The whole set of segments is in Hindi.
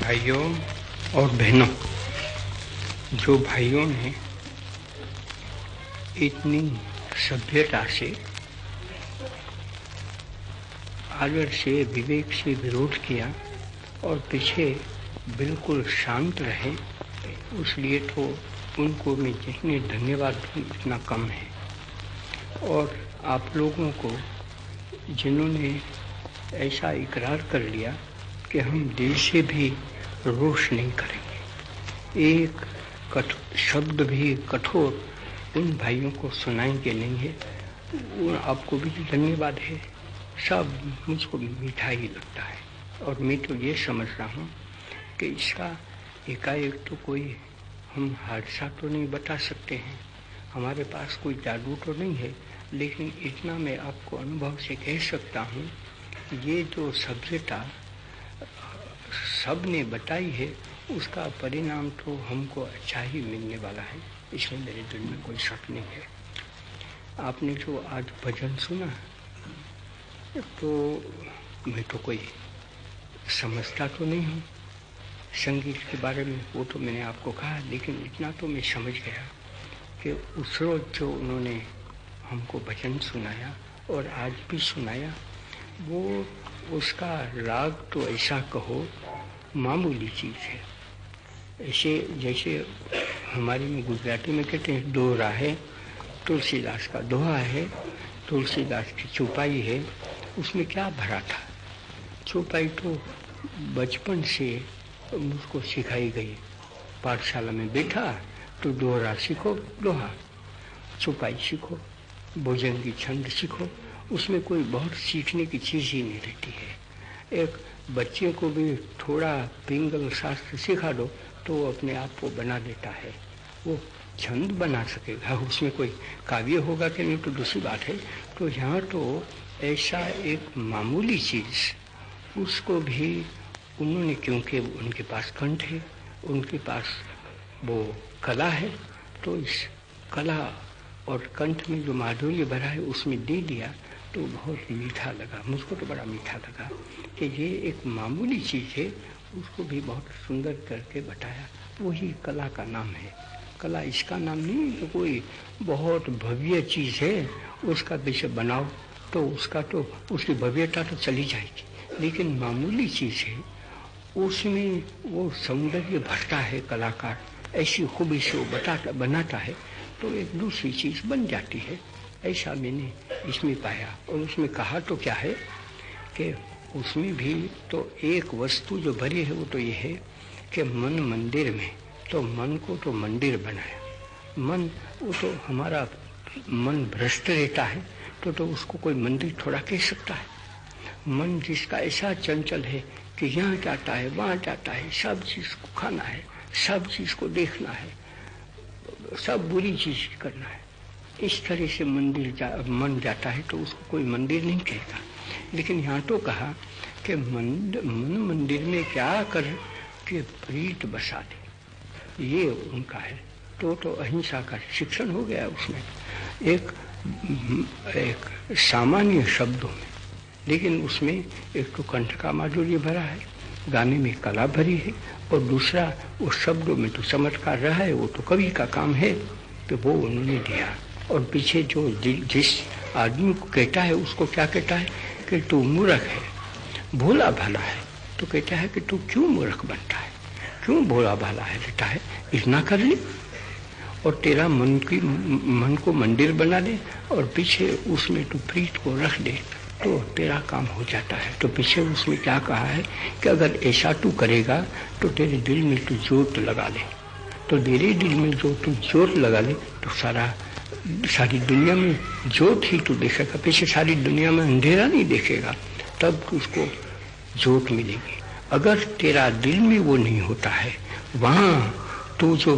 भाइयों और बहनों, जो भाइयों ने इतनी सभ्यता से, आदर से, विवेक से विरोध किया और पीछे बिल्कुल शांत रहे, उसलिए तो उनको मैं जितने धन्यवाद दूँ इतना कम है। और आप लोगों को जिन्होंने ऐसा इकरार कर लिया कि हम दिल से भी रोष नहीं करेंगे, एक शब्द भी कठोर उन भाइयों को सुनाएंगे नहीं है, आपको भी धन्यवाद है। सब मुझको मीठा ही लगता है और मैं तो ये समझ रहा हूँ कि इसका एकाएक तो कोई हम हादसा तो नहीं बता सकते हैं, हमारे पास कोई जादू तो नहीं है, लेकिन इतना मैं आपको अनुभव से कह सकता हूँ, ये जो सभ्यता सब ने बताई है उसका परिणाम तो हमको अच्छा ही मिलने वाला है, इसमें मेरे दिल में कोई शक नहीं है। आपने जो आज भजन सुना तो मैं तो कोई समझता तो नहीं हूँ संगीत के बारे में, वो तो मैंने आपको कहा, लेकिन इतना तो मैं समझ गया कि उस रोज जो उन्होंने हमको भजन सुनाया और आज भी सुनाया, वो उसका राग तो ऐसा कहो मामूली चीज़ है। ऐसे जैसे हमारे में गुजराती में कहते हैं दोहरा है, तुलसीदास का दोहा है, तुलसीदास की चौपाई है, उसमें क्या भरा था? चौपाई तो बचपन से मुझको सिखाई गई, पाठशाला में बैठा तो दोहरा सीखो, दोहा, चौपाई सीखो, भुजंगी छंद सीखो, उसमें कोई बहुत सीखने की चीज़ ही नहीं रहती है। एक बच्चे को भी थोड़ा पिंगल शास्त्र सिखा दो तो वो अपने आप को बना देता है, वो छंद बना सकेगा, उसमें कोई काव्य होगा कि नहीं तो दूसरी बात है। तो यहाँ तो ऐसा एक मामूली चीज़, उसको भी उन्होंने, क्योंकि उनके पास कंठ है, उनके पास वो कला है, तो इस कला और कंठ में जो माधुर्य भरा है उसमें दे दिया तो बहुत मीठा लगा, मुझको तो बड़ा मीठा लगा कि ये एक मामूली चीज़ है, उसको भी बहुत सुंदर करके बताया। वही कला का नाम है, कला इसका नाम नहीं तो कोई बहुत भव्य चीज़ है, उसका विषय बनाओ तो उसका तो उसकी भव्यता तो चली जाएगी, लेकिन मामूली चीज़ है, उसमें वो सौंदर्य भरता है कलाकार, ऐसी खूबी से वो बनाता है तो एक दूसरी चीज़ बन जाती है। ऐसा मैंने इसमें पाया। और उसमें कहा तो क्या है कि उसमें भी तो एक वस्तु जो भरी है वो तो ये है कि मन मंदिर में, तो मन को तो मंदिर बनाया, मन वो तो हमारा मन भ्रष्ट रहता है तो उसको कोई मंदिर थोड़ा कह सकता है। मन जिसका ऐसा चंचल है कि यहाँ जाता है वहाँ जाता है, सब चीज़ को खाना है, सब चीज़ को देखना है, सब बुरी चीज़ करना है, इस तरह से मन जाता है तो उसको कोई मंदिर नहीं कहेगा। लेकिन यहाँ तो कहा कि मन मंदिर में क्या कर कि प्रीत बसा दे, ये उनका है। तो अहिंसा का शिक्षण हो गया उसमें, एक सामान्य शब्दों में, लेकिन उसमें एक तो कंठ का माधुर्य भरा है, गाने में कला भरी है, और दूसरा उस शब्दों में तो चमत्कार रहा है, वो तो कवि का काम है, तो वो उन्होंने दिया। और पीछे जो जिस आदमी को कहता है उसको क्या कहता है कि तू मूर्ख है, भोला भाला है, तो कहता है कि तू क्यों मूर्ख बनता है, क्यों भोला भाला है रहता है, इतना कर ले और तेरा मन को मंदिर बना दे और पीछे उसमें तू प्रीत को रख दे तो तेरा काम हो जाता है। तो पीछे उसमें क्या कहा है कि अगर ऐसा तू करेगा तो तेरे दिल में तू जोत लगा ले, तो तेरे दिल में जो तू जोत लगा ले तो सारी दुनिया में जोत ही तू देखेगा, पीछे सारी दुनिया में अंधेरा नहीं देखेगा, तब उसको जोत मिलेगी। अगर तेरा दिल में वो नहीं होता है, वहाँ तू जो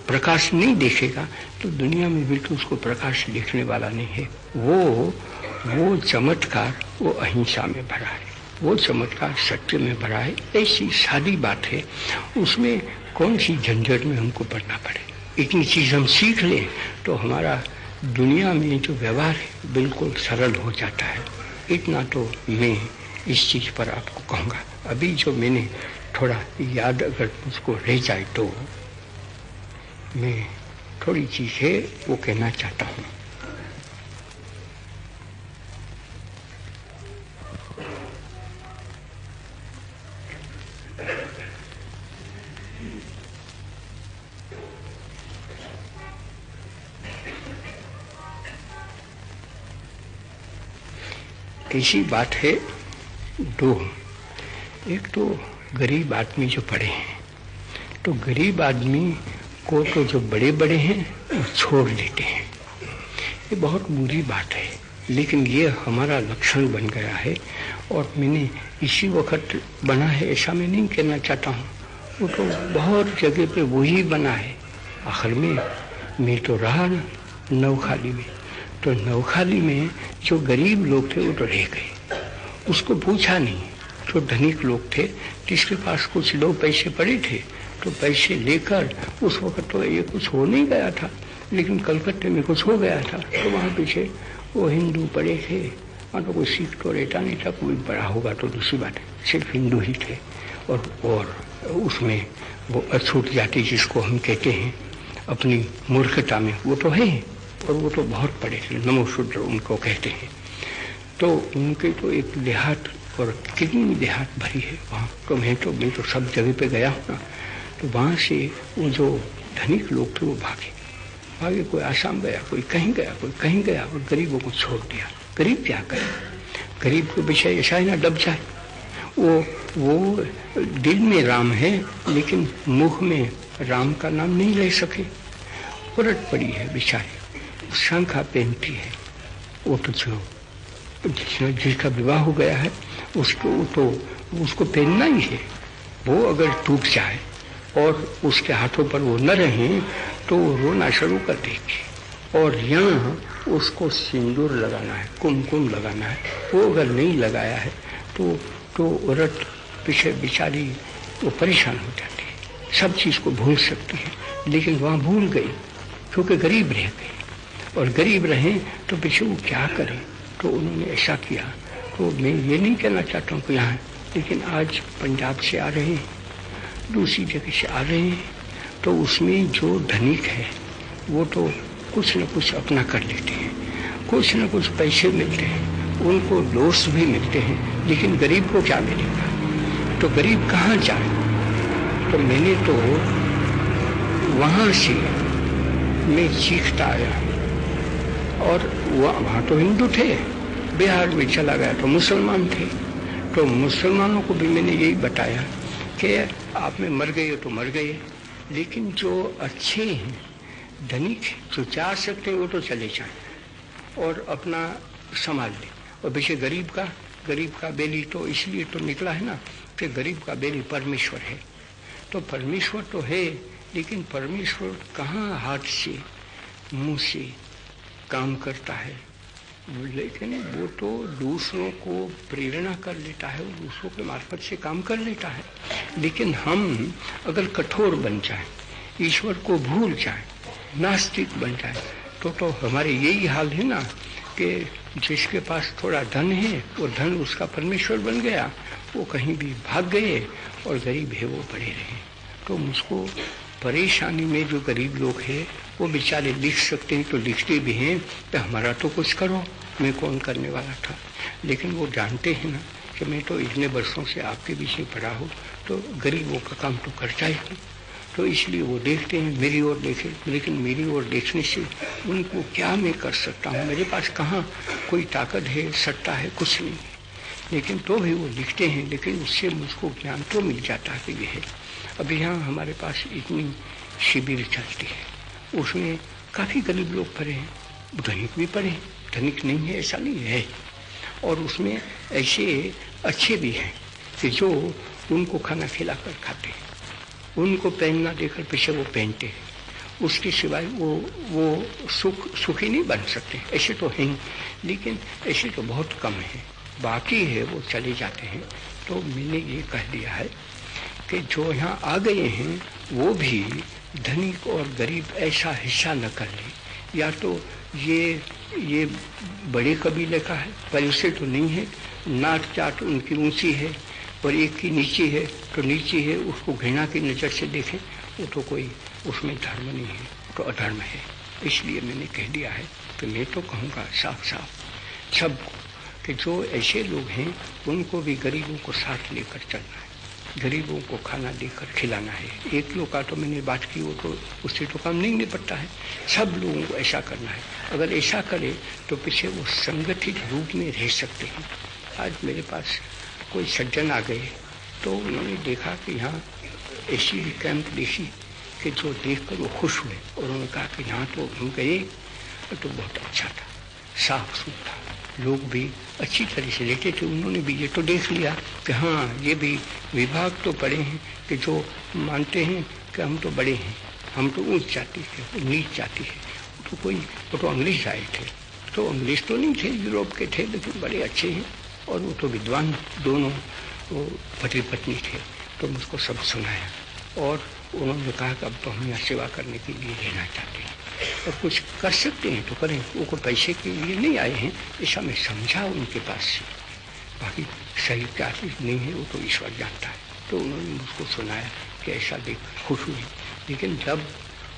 प्रकाश नहीं देखेगा तो दुनिया में बिल्कुल उसको प्रकाश देखने वाला नहीं है। वो चमत्कार वो अहिंसा में भरा है, वो चमत्कार सत्य में भरा है। ऐसी सादी बात है, उसमें कौन सी झंझट में हमको पड़ना पड़े। इतनी चीज़ हम सीख लें तो हमारा दुनिया में जो व्यवहार है बिल्कुल सरल हो जाता है। इतना तो मैं इस चीज़ पर आपको कहूँगा। अभी जो मैंने थोड़ा याद अगर मुझको रह जाए तो मैं थोड़ी चीज़ें वो कहना चाहता हूँ। ऐसी बात है दो, एक तो गरीब आदमी जो पड़े हैं, तो गरीब आदमी को तो जो बड़े बड़े हैं वो छोड़ देते हैं। ये बहुत बुरी बात है, लेकिन ये हमारा लक्षण बन गया है और मैंने इसी वक्त बना है ऐसा मैं नहीं कहना चाहता हूँ। वो तो बहुत जगह पे वही बना है। आखिर में मैं तो रहा ना नवखाली में, तो नवखाली में जो गरीब लोग थे वो तो रह गए, उसको पूछा नहीं। जो धनिक लोग थे जिसके पास कुछ 2 पैसे पड़े थे तो पैसे लेकर, उस वक्त तो ये कुछ हो नहीं गया था, लेकिन कलकत्ते में कुछ हो गया था, तो वहाँ पीछे वो हिंदू पड़े थे। वहाँ तो कोई सिख तो रहता नहीं था, कोई बड़ा होगा तो दूसरी बात है, सिर्फ हिंदू ही थे। और उसमें वो अछूत जाति जिसको हम कहते हैं अपनी मूर्खता में, वो तो है, और वो तो बहुत पड़े थे, नमोशूद्र उनको कहते हैं। तो उनके तो एक देहात, और कितनी देहात भरी है वहाँ। तो मैं तो सब जगह पे गया हूँ ना, तो वहाँ से वो जो धनिक लोग थे वो भागे, कोई आसाम गया, कोई कहीं गया, कोई कहीं गया, और गरीबों को छोड़ दिया। गरीब क्या करे, गरीब के विषय ऐसा ही ना डब जाए। वो दिल में राम है लेकिन मुख में राम का नाम नहीं ले सके, उलट पड़ी है बेचारी, शंखा पहनती है। वो तो जो जिसका विवाह हो गया है उसको पहनना ही है। वो अगर टूट जाए और उसके हाथों पर वो न रहे तो वो रोना शुरू कर देगी। और यहाँ उसको सिंदूर लगाना है, कुमकुम लगाना है, वो अगर नहीं लगाया है तो औरत पीछे बेचारी वो परेशान हो जाती है, सब चीज़ को भूल सकती है, लेकिन वहाँ भूल गई क्योंकि गरीब रह गई। और गरीब रहें तो पीछे वो क्या करें, तो उन्होंने ऐसा किया। तो मैं ये नहीं कहना चाहता हूँ कि यहाँ, लेकिन आज पंजाब से आ रहे हैं, दूसरी जगह से आ रहे हैं, तो उसमें जो धनिक है वो तो कुछ न कुछ अपना कर लेते हैं, कुछ न कुछ पैसे मिलते हैं, उनको दोस्त भी मिलते हैं, लेकिन गरीब को क्या मिलेगा? तो गरीब कहाँ जाए? तो मैंने तो वहाँ से मैं सीखता आया, और वहाँ तो हिंदू थे, बिहार में चला गया तो मुसलमान थे। तो मुसलमानों को भी मैंने यही बताया कि आप में मर गए हो तो मर गए, लेकिन जो अच्छे हैं, धनिक जो जा सकते हैं वो तो चले जाएं और अपना संभाल लें। और पीछे गरीब का बेली तो इसलिए तो निकला है ना कि गरीब का बेली परमेश्वर है। तो परमेश्वर तो है, लेकिन परमेश्वर कहाँ हाथ से मुंह से काम करता है, लेकिन वो तो दूसरों को प्रेरणा कर लेता है, वो दूसरों के मार्फत से काम कर लेता है। लेकिन हम अगर कठोर बन जाए, ईश्वर को भूल जाए, नास्तिक बन जाए, तो हमारे यही हाल है ना कि जिसके पास थोड़ा धन है वो धन उसका परमेश्वर बन गया, वो कहीं भी भाग गए, और गरीब है वो पड़े रहे। तो मुझको परेशानी में जो गरीब लोग हैं वो बेचारे लिख सकते हैं तो लिखते भी हैं कि हमारा तो कुछ करो, मैं कौन करने वाला था। लेकिन वो जानते हैं ना कि मैं तो इतने वर्षों से आपके बीच में पड़ा हूँ, तो गरीबों का काम तो करता ही हूँ। तो इसलिए वो देखते हैं, मेरी ओर देखें, लेकिन मेरी ओर देखने से उनको क्या मैं कर सकता हूँ? मेरे पास कहाँ कोई ताकत है, सत्ता है, कुछ नहीं। लेकिन तो भी वो लिखते हैं, लेकिन उससे मुझको ज्ञान तो मिल जाता है कि ये है। अब यहाँ हमारे पास इतनी शिविर चलती है, उसमें काफ़ी गरीब लोग पढ़े हैं, धनिक भी पढ़े हैं, धनिक नहीं है ऐसा नहीं है। और उसमें ऐसे अच्छे भी हैं कि जो उनको खाना खिलाकर खाते हैं, उनको पहनना देकर पीछे वो पहनते हैं, उसके सिवाय वो सुखी नहीं बन सकते। ऐसे तो हैं, लेकिन ऐसे तो बहुत कम है, बाकी है वो चले जाते हैं। तो मैंने ये कह दिया है कि जो यहाँ आ गए हैं वो भी धनिक और गरीब ऐसा हिस्सा न कर ले। या तो ये बड़े कबीले का है, पर इससे तो नहीं है, नाट जाट उनकी ऊंची है, और एक की नीचे है तो नीचे है, उसको घृणा की नज़र से देखें, वो तो कोई उसमें धर्म नहीं है, तो अधर्म है। इसलिए मैंने कह दिया है कि मैं तो कहूँगा साफ साफ सबको कि जो ऐसे लोग हैं उनको भी गरीबों को साथ लेकर चलना है, गरीबों को खाना देकर खिलाना है। एक लोग का तो मैंने बात की, वो तो उससे तो काम नहीं निपटता है, सब लोगों को ऐसा करना है। अगर ऐसा करे तो पीछे वो संगठित रूप में रह सकते हैं। आज मेरे पास कोई सज्जन आ गए तो उन्होंने देखा कि यहाँ ऐसी कैंप देखी कि जो देखकर वो खुश हुए, और उन्होंने कहा कि यहाँ तो हम गए तो बहुत अच्छा था, साफ सुथरा, लोग भी अच्छी तरह से लेते थे। उन्होंने भी ये तो देख लिया कि हाँ ये भी विभाग तो पड़े हैं कि जो मानते हैं कि हम तो बड़े हैं, हम तो ऊंच जाति है, वो नीच जाति है। वो तो अंग्रेज आए थे, तो अंग्रेज तो नहीं थे, यूरोप के थे, लेकिन बड़े अच्छे हैं, और वो तो विद्वान दोनों वो पति पत्नी थे। तो मुझको सब सुनाया और उन्होंने कहा कि अब तो हम यहाँ सेवा करने के लिए रहना चाहते हैं और कुछ कर सकते हैं तो करें, वो कोई पैसे के लिए नहीं आए हैं, ऐसा मैं समझा उनके पास से। बाकी सही क्या चीज़ नहीं है वो तो ईश्वर जानता है। तो उन्होंने मुझको सुनाया कि ऐसा देख खुश हुई। लेकिन जब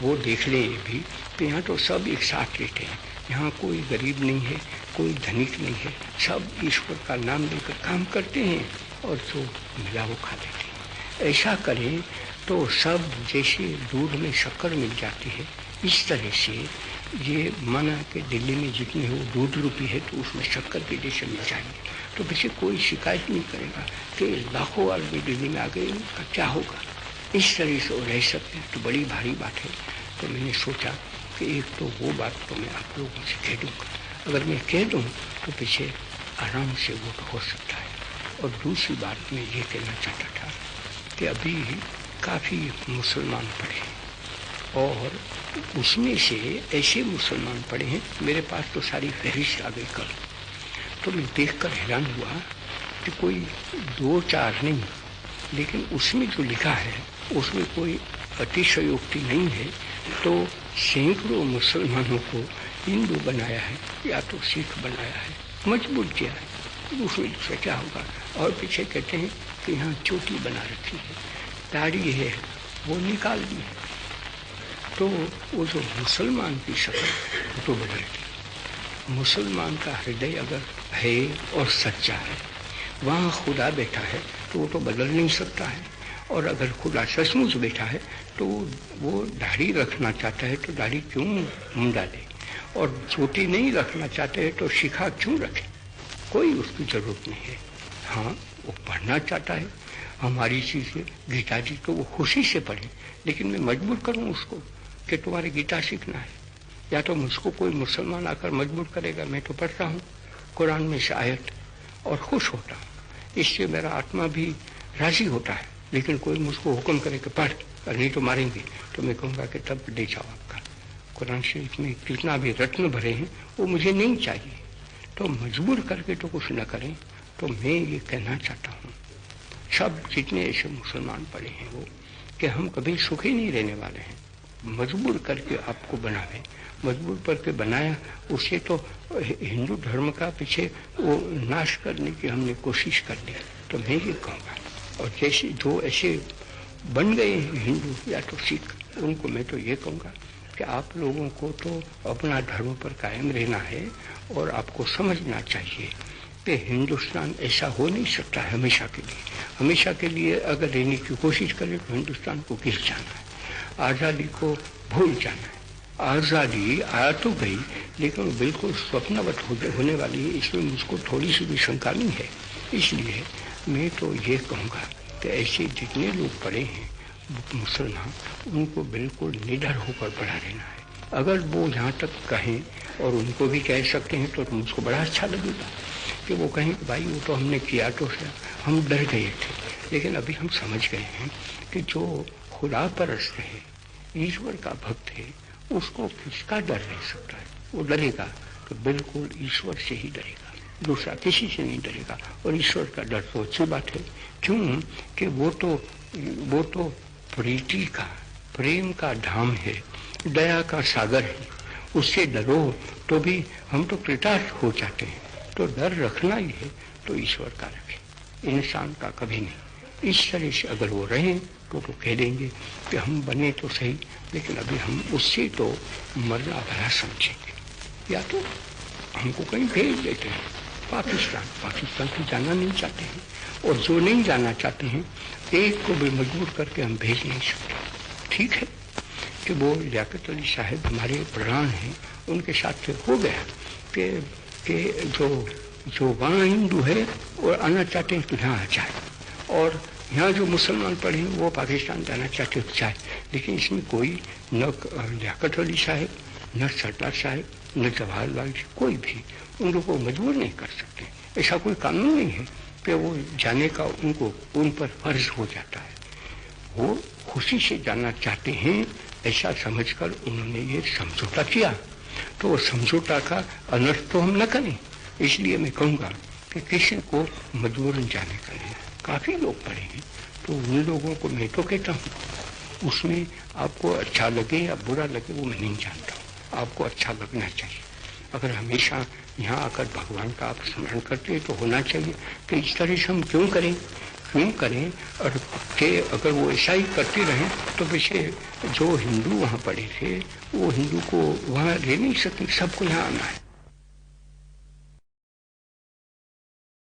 वो देख ले भी तो यहाँ तो सब एक साथ रहते हैं, यहाँ कोई गरीब नहीं है, कोई धनिक नहीं है, सब ईश्वर का नाम लेकर काम करते हैं और जो मिला वो खा लेते हैं। ऐसा करें तो सब जैसे दूध में शक्कर मिल जाती है, इस तरह से ये माना कि दिल्ली में जितने वो दूध रूपी है तो उसमें शक्कर के जैसे मिल जाएंगे, तो पीछे कोई शिकायत नहीं करेगा कि लाखों आदमी दिल्ली में आ गए, उनका क्या होगा। इस तरह से वो रह सकते हैं तो बड़ी भारी बात है। तो मैंने सोचा कि एक तो वो बात तो मैं आप लोगों से कह दूँगा, अगर मैं कह दूँ तो पीछे आराम से वो तो हो सकता है। और दूसरी बात मैं ये कहना चाहता था कि अभी काफ़ी मुसलमान पढ़े और उसमें से ऐसे मुसलमान पढ़े हैं, मेरे पास तो सारी फहरिस्त आ गई कल, तो मैं देखकर हैरान हुआ कि कोई 2-4 नहीं, लेकिन उसमें जो लिखा है उसमें कोई अतिशयोक्ति नहीं है। तो सैकड़ों मुसलमानों को हिंदू बनाया है या तो सिख बनाया है, मजबूर किया है, उसमें दूसरा क्या होगा। और पीछे कहते हैं कि यहाँ चोटी बना रखी है, दाढ़ी है वो निकाल दी है, तो वो जो मुसलमान की शक्ल वो तो बदल गई। मुसलमान का हृदय अगर है और सच्चा है, वहाँ खुदा बैठा है तो वो तो बदल नहीं सकता है। और अगर खुदा सचमुच बैठा है तो वो दाढ़ी रखना चाहता है तो दाढ़ी क्यों मुंडा ले, और चोटी नहीं रखना चाहते हैं तो शिखा क्यों रखे, कोई उसकी जरूरत नहीं है। हाँ वो पढ़ना चाहता है हमारी चीज़ें, गीता जी तो वो खुशी से पढ़े, लेकिन मैं मजबूर करूँ उसको कि तुम्हारे गीता सीखना है, या तो मुझको कोई मुसलमान आकर मजबूर करेगा। मैं तो पढ़ता हूँ कुरान में से आयत और खुश होता हूँ, इससे मेरा आत्मा भी राजी होता है। लेकिन कोई मुझको हुक्म करे कि पढ़ और नहीं तो मारेंगे, तो मैं कहूँगा कि तब ले जाओ, आपका कुरान शरीफ में कितना भी रत्न भरे हैं वो मुझे नहीं चाहिए। तो मजबूर करके तो कुछ न करें। तो मैं ये कहना चाहता हूँ सब जितने ऐसे मुसलमान पड़े हैं वो कि हम कभी सुखी नहीं रहने वाले हैं। मजबूर करके आपको बनावे, मजबूर करके बनाया, उससे तो हिंदू धर्म का पीछे वो नाश करने की हमने कोशिश कर ली। तो मैं ये कहूँगा, और जैसे जो ऐसे बन गए हैं हिंदू या तो सिख, उनको मैं तो ये कहूँगा कि आप लोगों को तो अपना धर्म पर कायम रहना है और आपको समझना चाहिए कि हिंदुस्तान ऐसा हो नहीं सकता है हमेशा के लिए। हमेशा के लिए अगर रहने की कोशिश करें तो हिंदुस्तान को गिर जाना है, आज़ादी को भूल जाना है। आज़ादी आ तो गई लेकिन बिल्कुल स्वप्नवत होने वाली है, इसमें मुझको थोड़ी सी भी शंका नहीं है। इसलिए मैं तो ये कहूँगा कि ऐसे जितने लोग पढ़े हैं मुसलमान, उनको बिल्कुल निडर होकर पढ़ा रहना है। अगर वो यहाँ तक कहें और उनको भी कह सकते हैं तो मुझको बड़ा अच्छा लगेगा कि वो कहें कि भाई वो तो हमने किया तो हम डर गए थे, लेकिन अभी हम समझ गए हैं कि जो खुदा परस्त है, ईश्वर का भक्त है, उसको किसका डर रह सकता है। वो डरेगा तो बिल्कुल ईश्वर से ही डरेगा, दूसरा किसी से नहीं डरेगा। और ईश्वर का डर तो अच्छी बात है, क्यों कि वो तो प्रीति का, प्रेम का धाम है, दया का सागर है। उससे डरो तो भी हम तो कृतार्थ हो जाते हैं। तो डर रखना ही है तो ईश्वर का रखें। इंसान का कभी नहीं। इस तरह से अगर वो रहें तो कह देंगे कि हम बने तो सही, लेकिन अभी हम उससे तो मरना भला समझेंगे। या तो हमको कहीं भेज देते हैं, पाकिस्तान तो जाना नहीं चाहते हैं, और जो नहीं जाना चाहते हैं एक को भी मजबूर करके हम भेज नहीं सकते। ठीक है कि वो लियाकत अली साहब हमारे प्रधान हैं, उनके साथ हो गया कि जो वहाँ हिंदू है और आना चाहते हैं तो यहाँ आ जाए, और यहाँ जो मुसलमान पढ़े हैं वो पाकिस्तान जाना चाहते हो जाए। लेकिन इसमें कोई न लियाकत अली साहब, न सरदार साहब, न जवाहरलाल जी, कोई भी उन लोगों को मजबूर नहीं कर सकते। ऐसा कोई कानून नहीं है कि वो जाने का उन पर फर्ज हो जाता है। वो खुशी से जाना चाहते हैं, ऐसा समझकर उन्होंने ये समझौता किया। तो वो समझौता का अनर्थ तो हम न करें। इसलिए मैं कहूँगा कि किसी को मजबूरन जाने का नहीं। काफ़ी लोग पढ़े हैं, तो उन लोगों को मैं तो कहता हूँ, उसमें आपको अच्छा लगे या बुरा लगे वो मैं नहीं जानता हूँ, आपको अच्छा लगना चाहिए। अगर हमेशा यहाँ आकर भगवान का आप स्मरण करते हैं तो होना चाहिए कि इस तरह से हम क्यों करें, और कि अगर वो ऐसा ही करते रहें तो वैसे जो हिंदू वहाँ पड़े थे वो हिंदू को वहाँ रह नहीं सकते, सबको यहाँ आना है।